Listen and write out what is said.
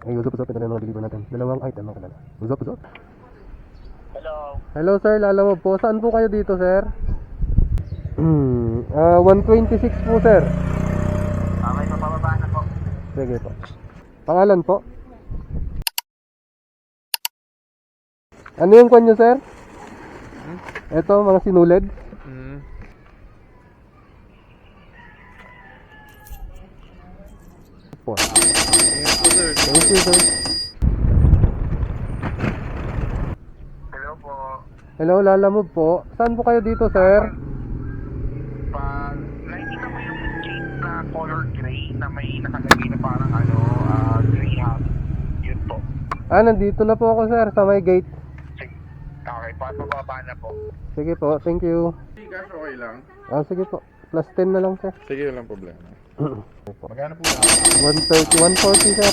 Ay, usap, ito na yung mga deliver natin. Dalawang item ang kanila. Usap. Hello. Hello sir, Lala mo po. Saan po kayo dito, sir? 126 po, sir. May papababa na po. Sige po. Pangalan po? Ano yung kwan nyo, sir? Ito, mga sinulid. Po. Thank you, sir. Hello po. Hello, Lala mo po. Saan po kayo dito, sir? Pag nakikita mo yung gate na color gray na may nakalagay na parang gray hat. Yun po. Nandito na po ako, sir, sa may gate. Sige. Okay, papababa na po. Sige po, thank you. Cash okay lang. Sige po. Plus 10 na lang, sir. Sige, walang problema. Magkano po lang? 130, 140, sir.